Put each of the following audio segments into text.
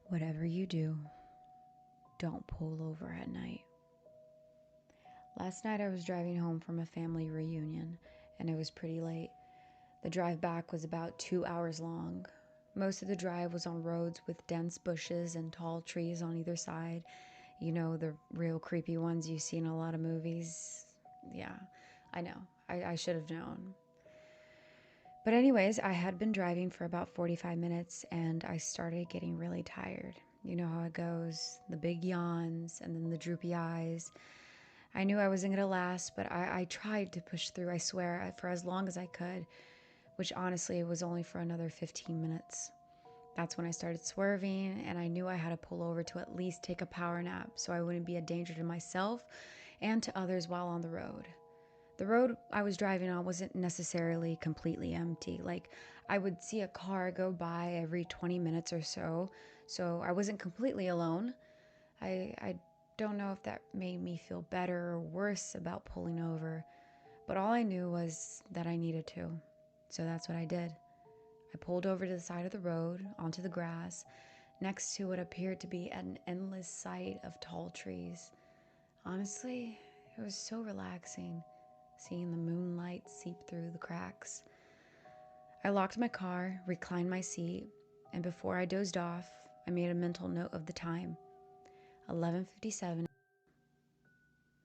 Whatever you do, don't pull over at night. Last night I was driving home from a family reunion, and it was pretty late. The drive back was about 2 hours long. Most of the drive was on roads with dense bushes and tall trees on either side. You know, the real creepy ones you see in a lot of movies. Yeah, I know. I should have known. But, anyways, I had been driving for about 45 minutes and I started getting really tired. You know how it goes, the big yawns and then the droopy eyes. I knew I wasn't going to last, but I tried to push through, I swear, for as long as I could, which honestly was only for another 15 minutes. That's when I started swerving, and I knew I had to pull over to at least take a power nap so I wouldn't be a danger to myself and to others while on the road. The road I was driving on wasn't necessarily completely empty. Like, I would see a car go by every 20 minutes or so I wasn't completely alone. I don't know if that made me feel better or worse about pulling over, but all I knew was that I needed to. So that's what I did. I pulled over to the side of the road, onto the grass, next to what appeared to be an endless sight of tall trees. Honestly, it was so relaxing, seeing the moonlight seep through the cracks. I locked my car, reclined my seat, and before I dozed off, I made a mental note of the time. 11:57.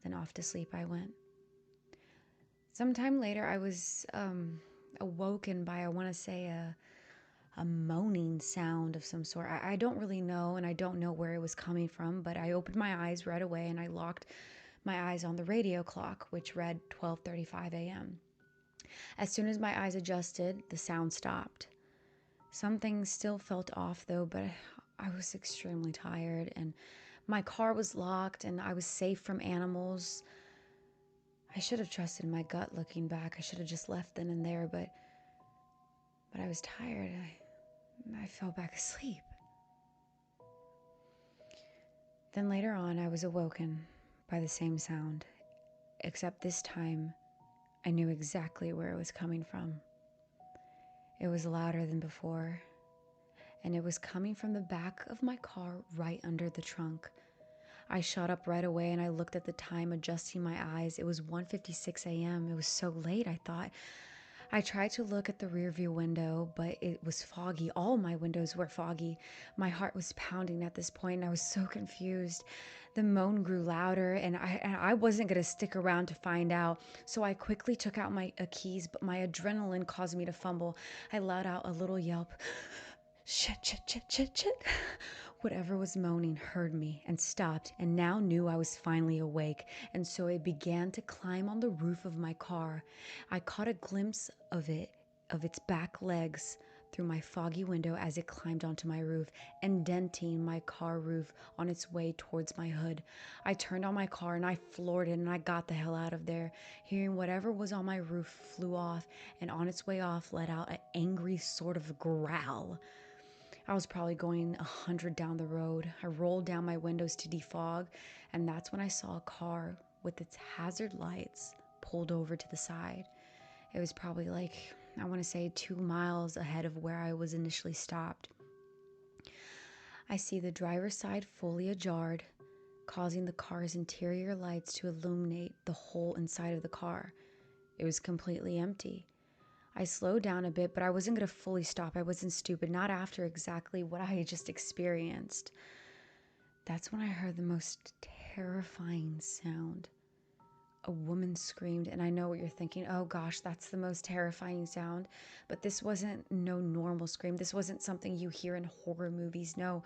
Then off to sleep I went. Sometime later, I was awoken by, I want to say, a moaning sound of some sort. I don't really know, and I don't know where it was coming from, but I opened my eyes right away and I locked my eyes on the radio clock, which read 12:35 a.m. As soon as my eyes adjusted, the sound stopped. Something still felt off though, but I was extremely tired and my car was locked and I was safe from animals. I should have trusted my gut looking back. I should have just left then and there, but I was tired. I fell back asleep. Then later on, I was awoken by the same sound, except this time I knew exactly where it was coming from. It was louder than before, and it was coming from the back of my car right under the trunk. I shot up right away and I looked at the time, adjusting my eyes. It was 1:56 a.m. It was so late, I thought. I tried to look at the rearview window, but it was foggy. All my windows were foggy. My heart was pounding at this point, and I was so confused. The moan grew louder, and I wasn't going to stick around to find out. So I quickly took out my keys, but my adrenaline caused me to fumble. I let out a little yelp. Shit, shit, shit, shit, shit. Whatever was moaning heard me and stopped and now knew I was finally awake, and so it began to climb on the roof of my car. I caught a glimpse of its back legs through my foggy window as it climbed onto my roof, indenting my car roof on its way towards my hood. I turned on my car and I floored it and I got the hell out of there, hearing whatever was on my roof flew off and on its way off let out an angry sort of growl. I was probably going 100 down the road. I rolled down my windows to defog, and that's when I saw a car with its hazard lights pulled over to the side. It was probably like, I want to say 2 miles ahead of where I was initially stopped. I see the driver's side fully ajar, causing the car's interior lights to illuminate the whole inside of the car. It was completely empty. I slowed down a bit, but I wasn't going to fully stop. I wasn't stupid, not after exactly what I had just experienced. That's when I heard the most terrifying sound. A woman screamed, and I know what you're thinking. Oh gosh, that's the most terrifying sound. But this wasn't no normal scream. This wasn't something you hear in horror movies. No,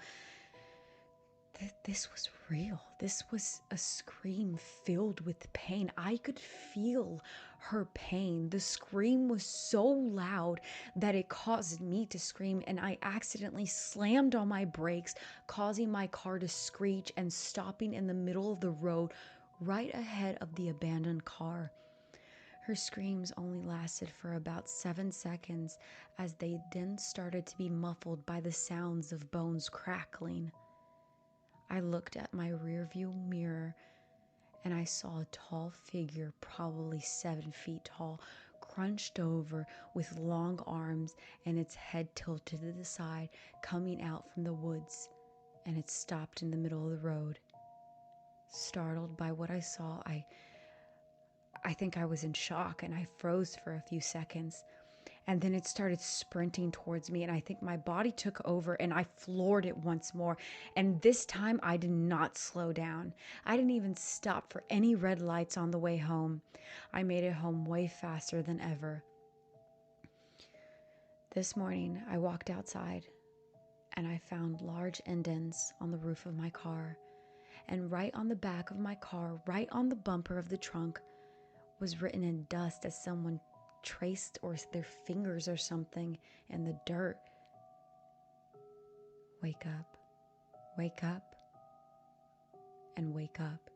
this was real. This was a scream filled with pain. I could feel her pain. The scream was so loud that it caused me to scream, and I accidentally slammed on my brakes, causing my car to screech and stopping in the middle of the road right ahead of the abandoned car. Her screams only lasted for about 7 seconds, as they then started to be muffled by the sounds of bones crackling. I looked at my rearview mirror and I saw a tall figure, probably 7 feet tall, crunched over with long arms and its head tilted to the side, coming out from the woods. and it stopped in the middle of the road. Startled by what I saw, I think I was in shock, and I froze for a few seconds. And then it started sprinting towards me, and I think my body took over, and I floored it once more. And this time I did not slow down. I didn't even stop for any red lights on the way home. I made it home way faster than ever. This morning I walked outside, and I found large indents on the roof of my car. And right on the back of my car, right on the bumper of the trunk, was written in dust as someone traced or their fingers or something in the dirt. Wake up, and wake up.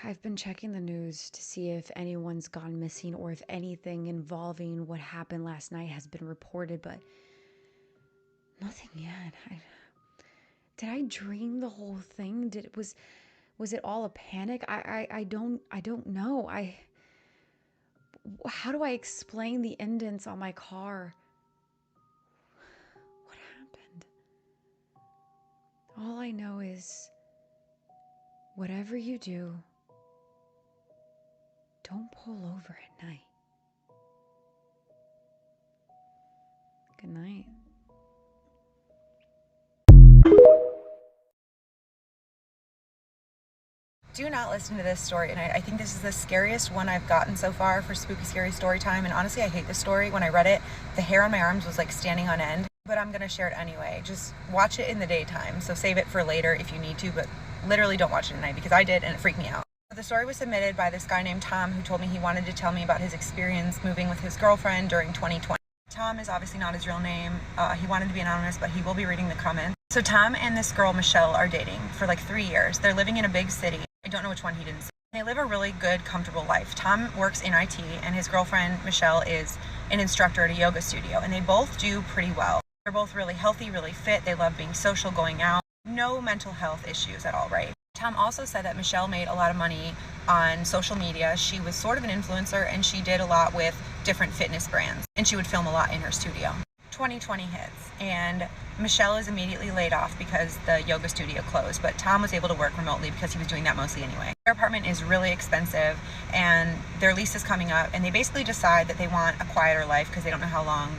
I've been checking the news to see if anyone's gone missing or if anything involving what happened last night has been reported, but nothing yet. Did I dream the whole thing? Was it all a panic? I don't know. How do I explain the indents on my car? What happened? All I know is, whatever you do, don't pull over at night. Good night. Do not listen to this story, and I think this is the scariest one I've gotten so far for Spooky Scary Story Time, and honestly I hate this story. When I read it, the hair on my arms was like standing on end, but I'm gonna share it anyway. Just watch it in the daytime, so save it for later if you need to, but literally don't watch it at night, because I did and it freaked me out. The story was submitted by this guy named Tom, who told me he wanted to tell me about his experience moving with his girlfriend during 2020. Tom is obviously not his real name. He wanted to be anonymous, but he will be reading the comments. So Tom and this girl Michelle are dating for like 3 years. They're living in a big city. I don't know which one, he didn't say. They live a really good, comfortable life. Tom works in IT, and his girlfriend Michelle is an instructor at a yoga studio, and they both do pretty well. They're both really healthy, really fit. They love being social, going out. No mental health issues at all, right? Tom also said that Michelle made a lot of money on social media. She was sort of an influencer, and she did a lot with different fitness brands, and she would film a lot in her studio. 2020 hits, and Michelle is immediately laid off because the yoga studio closed, but Tom was able to work remotely because he was doing that mostly anyway. Their apartment is really expensive, and their lease is coming up, and they basically decide that they want a quieter life because they don't know how long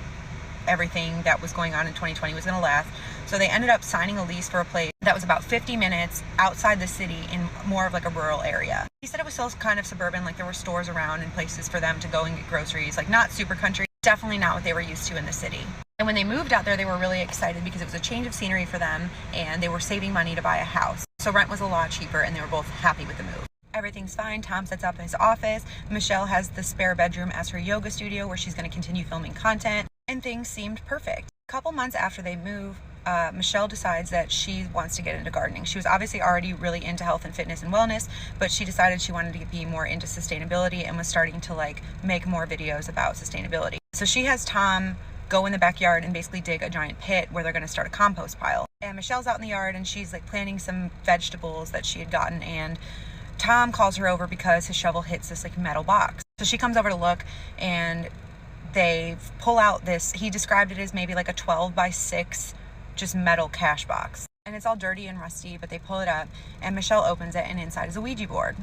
everything that was going on in 2020 was going to last. So they ended up signing a lease for a place that was about 50 minutes outside the city in more of like a rural area. He said it was still kind of suburban, like there were stores around and places for them to go and get groceries, like not super country, definitely not what they were used to in the city. And when they moved out there, they were really excited because it was a change of scenery for them, and they were saving money to buy a house. So rent was a lot cheaper, and they were both happy with the move. Everything's fine. Tom sets up his office. Michelle has the spare bedroom as her yoga studio where she's going to continue filming content, and things seemed perfect. A couple months after they move, Michelle decides that she wants to get into gardening. She was obviously already really into health and fitness and wellness, but she decided she wanted to be more into sustainability and was starting to like make more videos about sustainability. So she has Tom go in the backyard and basically dig a giant pit where they're going to start a compost pile. And Michelle's out in the yard and she's like planting some vegetables that she had gotten, and Tom calls her over because his shovel hits this like metal box. So she comes over to look, and they pull out this, he described it as maybe like a 12 by 6 just metal cash box, and it's all dirty and rusty, but they pull it up and Michelle opens it, and inside is a Ouija board.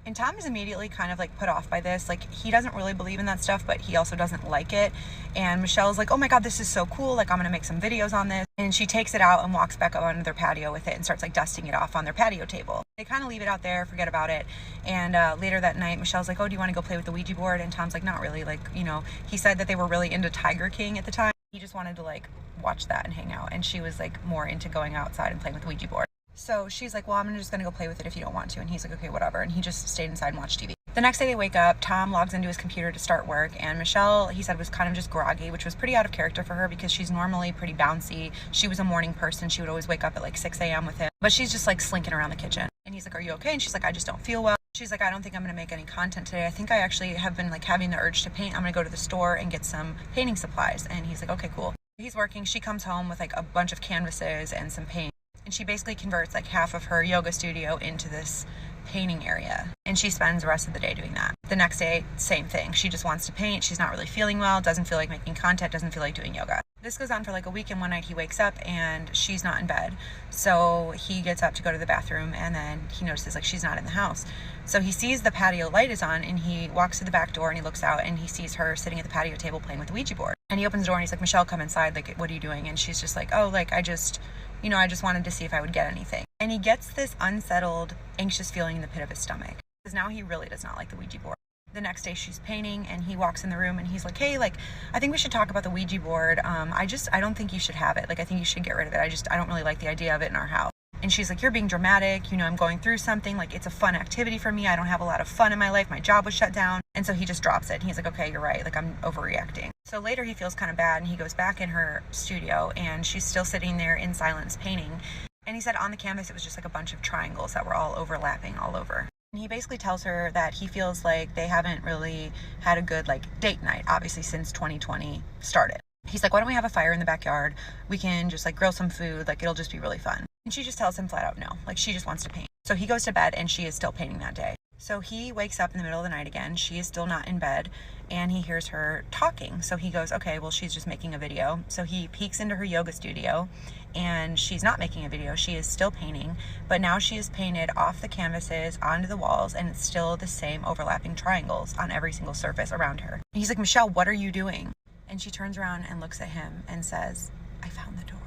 And Tom is immediately kind of like put off by this. Like, he doesn't really believe in that stuff, but he also doesn't like it. And Michelle's like, oh my God, this is so cool. Like, I'm going to make some videos on this. And she takes it out and walks back up onto their patio with it and starts like dusting it off on their patio table. They kind of leave it out there, forget about it. And later that night, Michelle's like, oh, do you want to go play with the Ouija board? And Tom's like, not really. Like, you know, he said that they were really into Tiger King at the time. He just wanted to like watch that and hang out. And she was like more into going outside and playing with the Ouija board. So she's like, well, I'm just going to go play with it if you don't want to. And he's like, okay, whatever. And he just stayed inside and watched TV. The next day they wake up, Tom logs into his computer to start work, and Michelle, he said, was kind of just groggy, which was pretty out of character for her because she's normally pretty bouncy. She was a morning person. She would always wake up at like 6 a.m. with him, but she's just like slinking around the kitchen. And he's like, are you okay? And she's like, I just don't feel well. She's like, I don't think I'm going to make any content today. I think I actually have been like having the urge to paint. I'm going to go to the store and get some painting supplies. And he's like, okay, cool. He's working. She comes home with like a bunch of canvases and some paint. And she basically converts like half of her yoga studio into this painting area, and she spends the rest of the day doing that. The next day, same thing. She just wants to paint. She's not really feeling well, doesn't feel like making content, doesn't feel like doing yoga. This goes on for like a week, and one night he wakes up and she's not in bed. So he gets up to go to the bathroom, and then he notices like she's not in the house. So he sees the patio light is on, and he walks to the back door and he looks out and he sees her sitting at the patio table playing with the Ouija board. And he opens the door and he's like, Michelle, come inside. Like, what are you doing? And she's just like, oh, like I just wanted to see if I would get anything. And he gets this unsettled, anxious feeling in the pit of his stomach, because now he really does not like the Ouija board. The next day she's painting and he walks in the room and he's like, hey, like, I think we should talk about the Ouija board. I don't think you should have it. Like, I think you should get rid of it. I don't really like the idea of it in our house. And she's like, you're being dramatic. I'm going through something. Like, it's a fun activity for me. I don't have a lot of fun in my life. My job was shut down. And so he just drops it. And he's like, okay, you're right. Like, I'm overreacting. So later he feels kind of bad and he goes back in her studio and she's still sitting there in silence painting. And he said on the canvas, it was just like a bunch of triangles that were all overlapping all over. And he basically tells her that he feels like they haven't really had a good like date night, obviously since 2020 started. He's like, why don't we have a fire in the backyard? We can just like grill some food. Like, it'll just be really fun. And she just tells him flat out no. Like, she just wants to paint. So he goes to bed and she is still painting that day. So he wakes up in the middle of the night again. She is still not in bed and he hears her talking. So he goes, okay, well, she's just making a video. So he peeks into her yoga studio and she's not making a video. She is still painting, but now she is painted off the canvases onto the walls and it's still the same overlapping triangles on every single surface around her. And he's like, Michelle, what are you doing? And she turns around and looks at him and says, I found the door.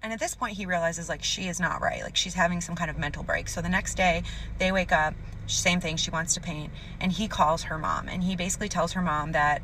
And at this point he realizes like she is not right. Like, she's having some kind of mental break. So the next day they wake up, same thing, she wants to paint, and he calls her mom and he basically tells her mom that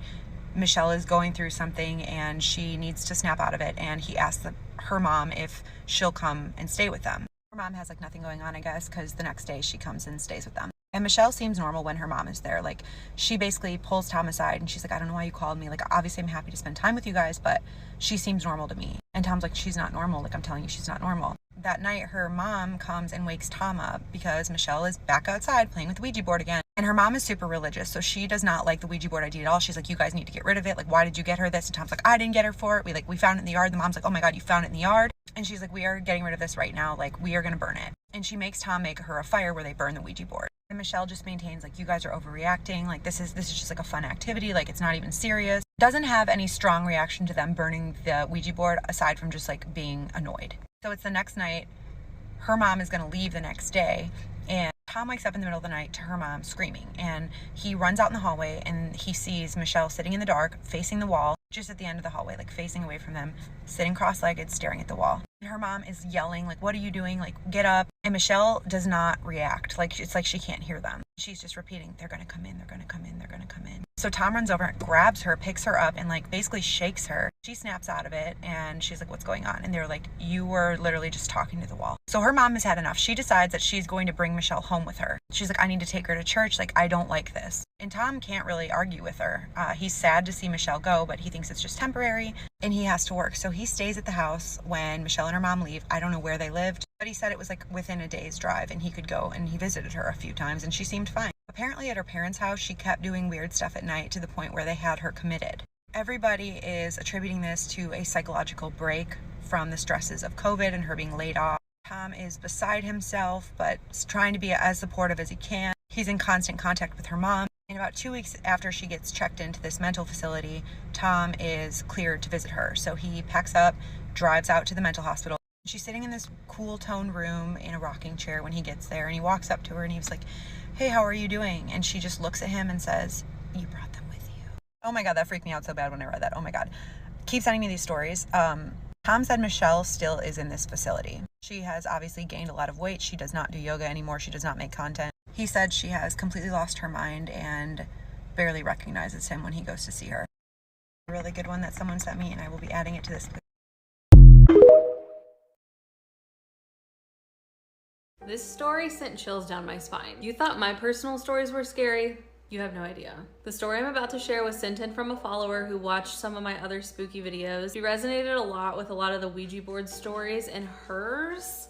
Michelle is going through something and she needs to snap out of it, and he asks her mom if she'll come and stay with them. Her mom has like nothing going on, I guess, because the next day she comes and stays with them. And Michelle seems normal when her mom is there. Like, she basically pulls Tom aside and she's like, I don't know why you called me. Like, obviously I'm happy to spend time with you guys, but she seems normal to me. And Tom's like, she's not normal. Like, I'm telling you, she's not normal. That night, her mom comes and wakes Tom up because Michelle is back outside playing with the Ouija board again. And her mom is super religious, so she does not like the Ouija board idea at all. She's like, you guys need to get rid of it. Like, why did you get her this? And Tom's like, I didn't get her for it. We found it in the yard. The mom's like, oh my God, you found it in the yard? And she's like, we are getting rid of this right now. Like, we are going to burn it. And she makes Tom make her a fire where they burn the Ouija board. And Michelle just maintains like, you guys are overreacting. Like, this is just like a fun activity. Like, it's not even serious. Doesn't have any strong reaction to them burning the Ouija board aside from just like being annoyed. So it's the next night. Her mom is going to leave the next day, and Tom wakes up in the middle of the night to her mom screaming, and he runs out in the hallway and he sees Michelle sitting in the dark facing the wall just at the end of the hallway, like facing away from them, sitting cross-legged staring at the wall. And her mom is yelling like, what are you doing? Like, get up. And Michelle does not react. Like, it's like she can't hear them. She's just repeating, they're going to come in, they're going to come in, they're going to come in. So Tom runs over and grabs her, picks her up, and like basically shakes her. She snaps out of it and she's like, what's going on? And they're like, you were literally just talking to the wall. So her mom has had enough. She decides that she's going to bring Michelle home with her. She's like, I need to take her to church. Like, I don't like this. And Tom can't really argue with her. He's sad to see Michelle go, but he thinks it's just temporary and he has to work. So he stays at the house when Michelle and her mom leave. I don't know where they lived, but he said it was like within a day's drive and he could go, and he visited her a few times and she seemed fine. Apparently at her parents' house, she kept doing weird stuff at night to the point where they had her committed. Everybody is attributing this to a psychological break from the stresses of COVID and her being laid off. Tom is beside himself, but is trying to be as supportive as he can. He's in constant contact with her mom. And about 2 weeks after she gets checked into this mental facility, Tom is cleared to visit her. So he packs up, drives out to the mental hospital. She's sitting in this cool tone room in a rocking chair when he gets there, and he walks up to her and he was like, hey, how are you doing? And she just looks at him and says, you brought them with you. Oh my God, that freaked me out so bad when I read that. Oh my God. Keep sending me these stories. Tom said Michelle still is in this facility. She has obviously gained a lot of weight. She does not do yoga anymore. She does not make content. He said she has completely lost her mind and barely recognizes him when he goes to see her. A really good one that someone sent me, and I will be adding it to this. This story sent chills down my spine. You thought my personal stories were scary? You have no idea. The story I'm about to share was sent in from a follower who watched some of my other spooky videos. She resonated a lot with a lot of the Ouija board stories, and hers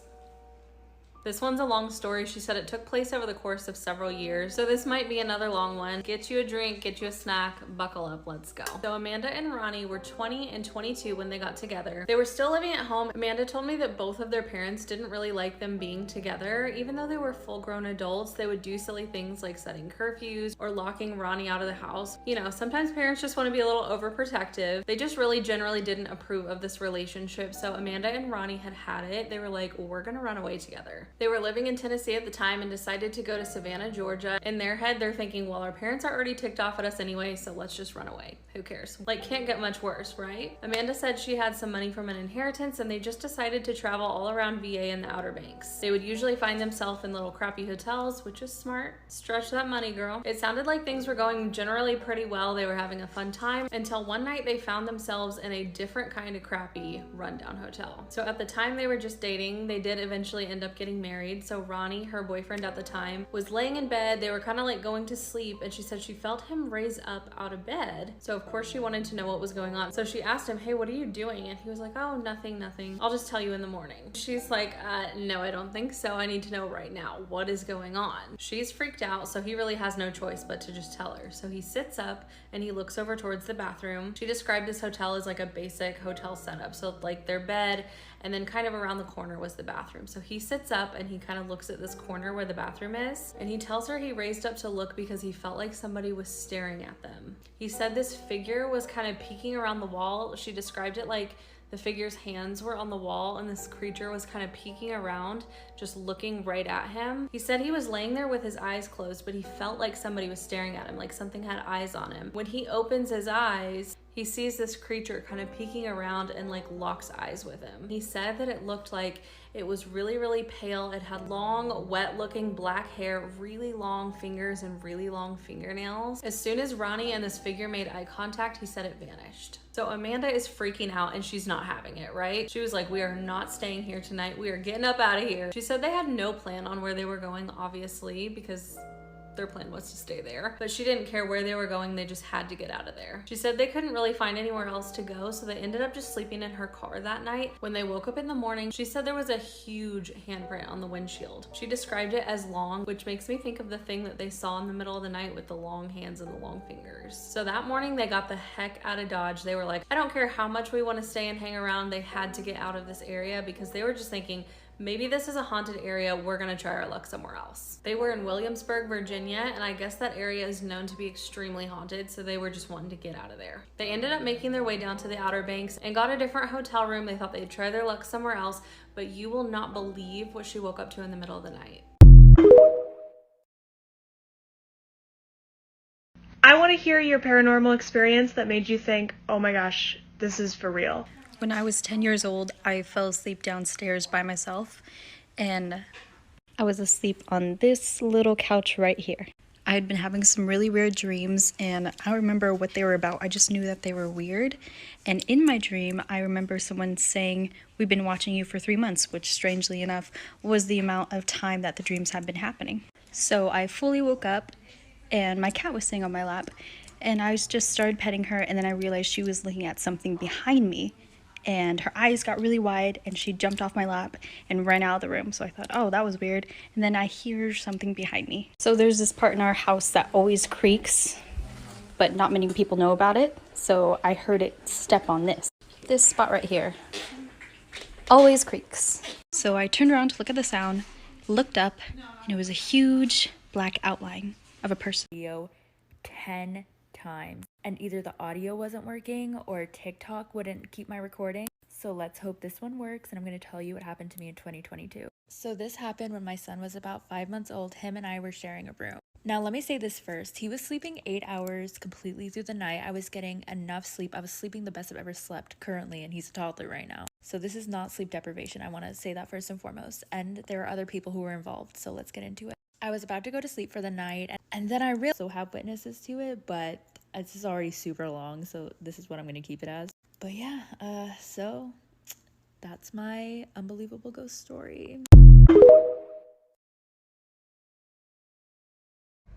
This one's a long story. She said it took place over the course of several years, so this might be another long one. Get you a drink, get you a snack, buckle up, let's go. So Amanda and Ronnie were 20 and 22 when they got together. They were still living at home. Amanda told me that both of their parents didn't really like them being together. Even though they were full-grown adults, they would do silly things like setting curfews or locking Ronnie out of the house. You know, sometimes parents just want to be a little overprotective. They just really generally didn't approve of this relationship, so Amanda and Ronnie had it. They were like, we're gonna run away together. They were living in Tennessee at the time and decided to go to Savannah, Georgia. In their head, they're thinking, well, our parents are already ticked off at us anyway, so let's just run away. Who cares? Like, can't get much worse, right? Amanda said she had some money from an inheritance and they just decided to travel all around VA and the Outer Banks. They would usually find themselves in little crappy hotels, which is smart. Stretch that money, girl. It sounded like things were going generally pretty well. They were having a fun time until one night they found themselves in a different kind of crappy rundown hotel. So at the time they were just dating. They did eventually end up getting married. So Ronnie, her boyfriend at the time, was laying in bed. They were kind of like going to sleep and she said she felt him raise up out of bed. So of course she wanted to know what was going on. So she asked him, hey, what are you doing? And he was like, oh, nothing. I'll just tell you in the morning. She's like, no, I don't think so. I need to know right now. What is going on? She's freaked out. So he really has no choice but to just tell her. So he sits up and he looks over towards the bathroom. She described this hotel as like a basic hotel setup. So like their bed, and then kind of around the corner was the bathroom. So he sits up and he kind of looks at this corner where the bathroom is, and he tells her he raised up to look because he felt like somebody was staring at them. He said this figure was kind of peeking around the wall. She described it like the figure's hands were on the wall and this creature was kind of peeking around, just looking right at him. He said he was laying there with his eyes closed, but he felt like somebody was staring at him, like something had eyes on him. When he opens his eyes, he sees this creature kind of peeking around and like locks eyes with him. He said that it looked like it was really, really pale. It had long, wet looking black hair, really long fingers and really long fingernails. As soon as Ronnie and this figure made eye contact, he said it vanished. So Amanda is freaking out and she's not having it, right? She was like, we are not staying here tonight. We are getting up out of here. She said they had no plan on where they were going, obviously, because their plan was to stay there, but she didn't care where they were going. They just had to get out of there. She said they couldn't really find anywhere else to go, so they ended up just sleeping in her car that night. When they woke up in the morning, she said there was a huge handprint on the windshield. She described it as long, which makes me think of the thing that they saw in the middle of the night with the long hands and the long fingers. So that morning they got the heck out of Dodge. They were like, I don't care how much we want to stay and hang around. They had to get out of this area because they were just thinking, maybe this is a haunted area, we're gonna try our luck somewhere else. They were in Williamsburg, Virginia, and I guess that area is known to be extremely haunted, so they were just wanting to get out of there. They ended up making their way down to the Outer Banks and got a different hotel room. They thought they'd try their luck somewhere else, but you will not believe what she woke up to in the middle of the night. I want to hear your paranormal experience that made you think, oh my gosh, this is for real. When I was 10 years old, I fell asleep downstairs by myself, and I was asleep on this little couch right here. I had been having some really weird dreams, and I don't remember what they were about. I just knew that they were weird. And in my dream, I remember someone saying, we've been watching you for 3 months, which strangely enough was the amount of time that the dreams had been happening. So I fully woke up, and my cat was sitting on my lap, and I just started petting her, and then I realized she was looking at something behind me. And her eyes got really wide and she jumped off my lap and ran out of the room. So I thought, oh, that was weird. And then I hear something behind me. So there's this part in our house that always creaks, but not many people know about it. So I heard it step on this spot right here. Always creaks. So I turned around to look at the sound, looked up, and it was a huge black outline of a person. Video 10 times, and either the audio wasn't working or TikTok wouldn't keep my recording. So let's hope this one works, and I'm going to tell you what happened to me in 2022. So this happened when my son was about 5 months old. Him and I were sharing a room. Now let me say this first. He was sleeping 8 hours completely through the night. I was getting enough sleep. I was sleeping the best I've ever slept currently, and he's a toddler right now. So this is not sleep deprivation. I want to say that first and foremost. And there are other people who were involved, so let's get into it. I was about to go to sleep for the night, and then I also have witnesses to it, but this is already super long, so this is what I'm going to keep it as. But yeah, so that's my unbelievable ghost story.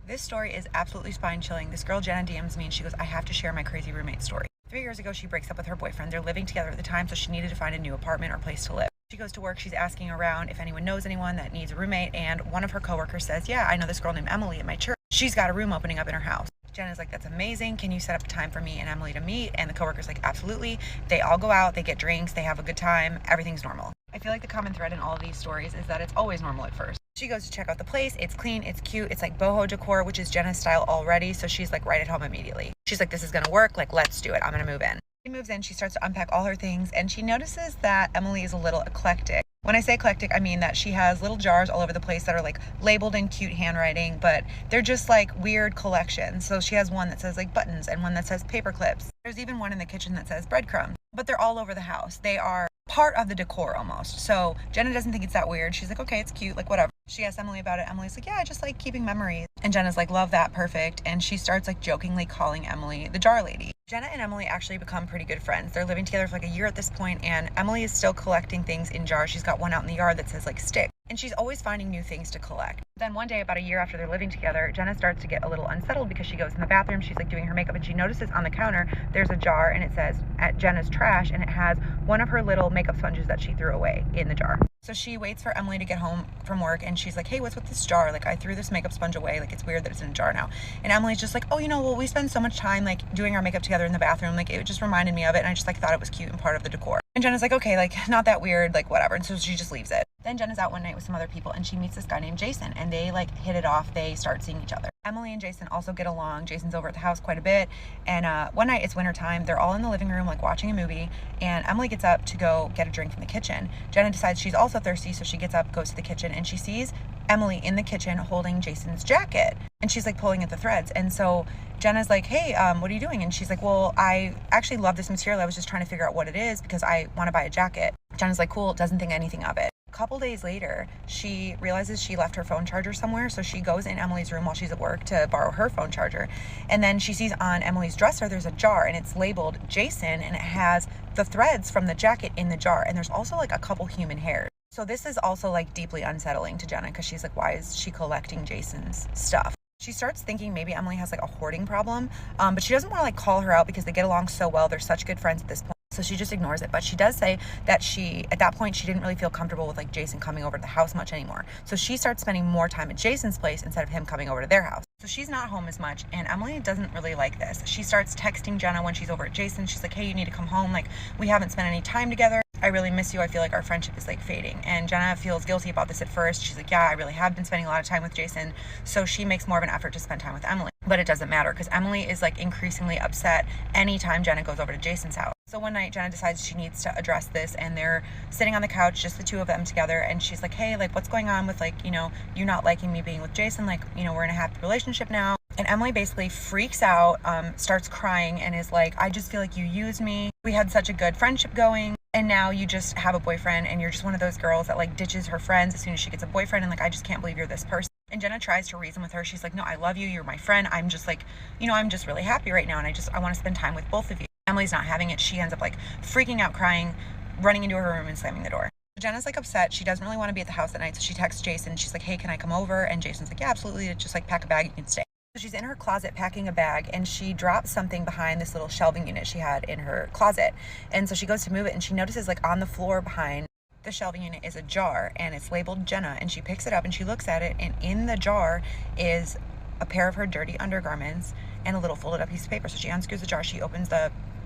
This story is absolutely spine-chilling. This girl, Jenna, DMs me and she goes, I have to share my crazy roommate story. 3 years ago, she breaks up with her boyfriend. They're living together at the time, so she needed to find a new apartment or place to live. She goes to work, she's asking around if anyone knows anyone that needs a roommate, and one of her coworkers says, yeah, I know this girl named Emily at my church. She's got a room opening up in her house. Jenna's like, that's amazing. Can you set up a time for me and Emily to meet? And the coworker's like, absolutely. They all go out, they get drinks, they have a good time, everything's normal. I feel like the common thread in all of these stories is that it's always normal at first. She goes to check out the place. It's clean, it's cute, it's like boho decor, which is Jenna's style already. So she's like right at home immediately. She's like, this is gonna work, like let's do it, I'm gonna move in. She moves in, she starts to unpack all her things, and she notices that Emily is a little eclectic. When I say eclectic, I mean that she has little jars all over the place that are like labeled in cute handwriting, but they're just like weird collections. So she has one that says like buttons and one that says paper clips. There's even one in the kitchen that says breadcrumbs, but they're all over the house. They are part of the decor almost. So Jenna doesn't think it's that weird. She's like, okay, it's cute, like whatever. She asks Emily about it. Emily's like, yeah, I just like keeping memories. And Jenna's like, love that, perfect. And she starts like jokingly calling Emily the jar lady. Jenna and Emily actually become pretty good friends. They're living together for like a year at this point, and Emily is still collecting things in jars. She's got one out in the yard that says like stick, and she's always finding new things to collect. Then one day, about a year after they're living together, Jenna starts to get a little unsettled because she goes in the bathroom, she's like doing her makeup, and she notices on the counter there's a jar and it says at Jenna's trash, and it has one of her little makeup sponges that she threw away in the jar. So she waits for Emily to get home from work, and she's like, hey, what's with this jar? Like, I threw this makeup sponge away. Like, it's weird that it's in a jar now. And Emily's just like, oh, you know, well, we spend so much time like doing our makeup together in the bathroom. Like, it just reminded me of it, and I just like thought it was cute and part of the decor. And Jenna's like, okay, like not that weird, like whatever. And so she just leaves it. Then Jenna's out one night with some other people, and she meets this guy named Jason, and they like hit it off. They start seeing each other. Emily and Jason also get along. Jason's over at the house quite a bit. And one night, it's winter time, they're all in the living room like watching a movie, and Emily gets up to go get a drink from the kitchen. Jenna decides she's also thirsty, so she gets up, goes to the kitchen, and she sees Emily in the kitchen holding Jason's jacket, and she's like pulling at the threads. And so Jenna's like, hey, what are you doing? And she's like, well, I actually love this material. I was just trying to figure out what it is because I want to buy a jacket. Jenna's like, cool, doesn't think anything of it. A couple days later, she realizes she left her phone charger somewhere, so she goes in Emily's room while she's at work to borrow her phone charger. And then she sees on Emily's dresser there's a jar, and it's labeled Jason, and it has the threads from the jacket in the jar, and there's also like a couple human hairs. So this is also like deeply unsettling to Jenna because she's like, why is she collecting Jason's stuff? She starts thinking maybe Emily has like a hoarding problem, but she doesn't want to like call her out because they get along so well. They're such good friends at this point. So she just ignores it. But she does say that at that point, she didn't really feel comfortable with like Jason coming over to the house much anymore. So she starts spending more time at Jason's place instead of him coming over to their house. So she's not home as much, and Emily doesn't really like this. She starts texting Jenna when she's over at Jason. She's like, hey, you need to come home. Like, we haven't spent any time together. I really miss you. I feel like our friendship is like fading. And Jenna feels guilty about this at first. She's like, yeah, I really have been spending a lot of time with Jason. So she makes more of an effort to spend time with Emily. But it doesn't matter because Emily is like increasingly upset anytime Jenna goes over to Jason's house. So one night Jenna decides she needs to address this, and they're sitting on the couch, just the two of them together, and she's like, hey, like what's going on with like, you know, you not liking me being with Jason? Like, you know, we're in a happy relationship now. And Emily basically freaks out, starts crying, and is like, I just feel like you used me. We had such a good friendship going, and now you just have a boyfriend, and you're just one of those girls that like ditches her friends as soon as she gets a boyfriend, and like, I just can't believe you're this person. And Jenna tries to reason with her. She's like, no, I love you. You're my friend. I'm just like, you know, I'm just really happy right now, and I want to spend time with both of you. Emily's not having it. She ends up like freaking out, crying, running into her room and slamming the door. Jenna's like upset. She doesn't really want to be at the house that night, so she texts Jason. She's like, hey, can I come over? And Jason's like, yeah, absolutely. Just like pack a bag, you can stay. So she's in her closet packing a bag, and she drops something behind this little shelving unit she had in her closet. And so she goes to move it, and she notices like on the floor behind the shelving unit is a jar, and it's labeled Jenna. And she picks it up and she looks at it, and in the jar is a pair of her dirty undergarments and a little folded up piece of paper. So she unscrews the jar, she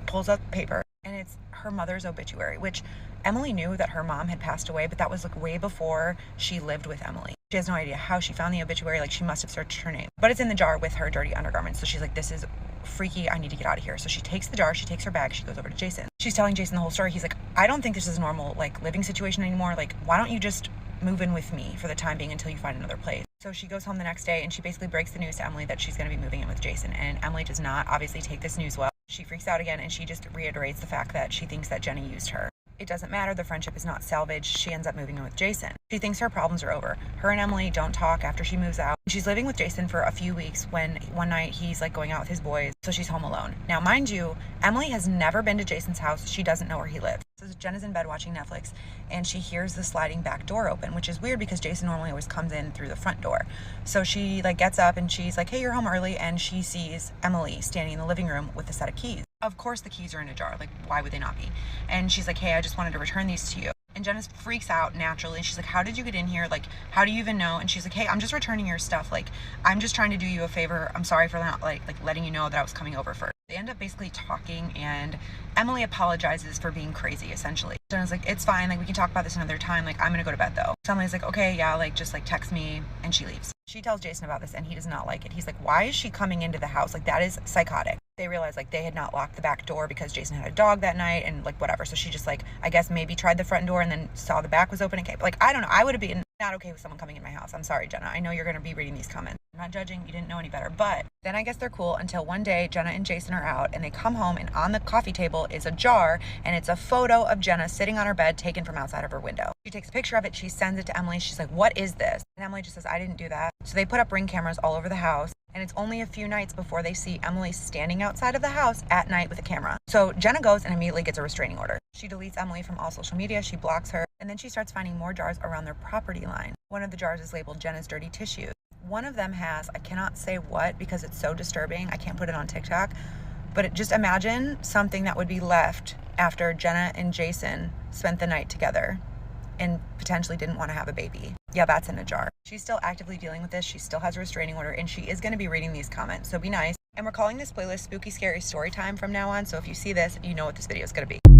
pulls up the paper, and it's her mother's obituary, which Emily knew that her mom had passed away, but that was like way before she lived with Emily. She has no idea how she found the obituary. Like, she must have searched her name, but it's in the jar with her dirty undergarments. So she's like, this is freaky, I need to get out of here. So she takes the jar, she takes her bag, she goes over to Jason. She's telling Jason the whole story. He's like, I don't think this is a normal like living situation anymore. Like, why don't you just move in with me for the time being until you find another place? So she goes home the next day, and she basically breaks the news to Emily that she's going to be moving in with Jason. And Emily does not obviously take this news well. She freaks out again, and she just reiterates the fact that she thinks that Jenna used her. It doesn't matter, the friendship is not salvaged. She ends up moving in with Jason. She thinks her problems are over. Her and Emily don't talk after she moves out. She's living with Jason for a few weeks when one night he's like going out with his boys, so she's home alone. Now, mind you, Emily has never been to Jason's house. She doesn't know where he lives. So Jenna's in bed watching Netflix, and she hears the sliding back door open, which is weird because Jason normally always comes in through the front door. So she like gets up, and she's like, hey, you're home early, and she sees Emily standing in the living room with a set of keys. Of course the keys are in a jar. Like, why would they not be? And she's like, hey, I just wanted to return these to you. And Jenna freaks out naturally. She's like, how did you get in here? Like, how do you even know? And she's like, hey, I'm just returning your stuff. Like, I'm just trying to do you a favor. I'm sorry for not like letting you know that I was coming over first. They end up basically talking, and Emily apologizes for being crazy, essentially. Jenna's like, it's fine. Like, we can talk about this another time. Like, I'm going to go to bed, though. So Emily's like, okay, yeah, like, just, like, text me. And she leaves. She tells Jason about this, and he does not like it. He's like, why is she coming into the house? Like, that is psychotic. They realized, like, they had not locked the back door because Jason had a dog that night and, like, whatever. So she just, like, I guess maybe tried the front door and then saw the back was open and came. Like, I don't know. I would have been not okay with someone coming in my house. I'm sorry, Jenna. I know you're going to be reading these comments. I'm not judging. You didn't know any better. But then I guess they're cool until one day Jenna and Jason are out and they come home, and on the coffee table is a jar, and it's a photo of Jenna sitting on her bed taken from outside of her window. She takes a picture of it. She sends it to Emily. She's like, what is this? And Emily just says, I didn't do that. So they put up Ring cameras all over the house. And it's only a few nights before they see Emily standing outside of the house at night with a camera. So Jenna goes and immediately gets a restraining order. She deletes Emily from all social media. She blocks her. And then she starts finding more jars around their property line. One of the jars is labeled Jenna's dirty tissues. One of them has, I cannot say what because it's so disturbing. I can't put it on TikTok. But just imagine something that would be left after Jenna and Jason spent the night together and potentially didn't want to have a baby. Yeah, that's in a jar. She's still actively dealing with this. She still has a restraining order, and she is going to be reading these comments, so be nice. And we're calling this playlist Spooky Scary Story Time from now on, so if you see this, you know what this video is going to be.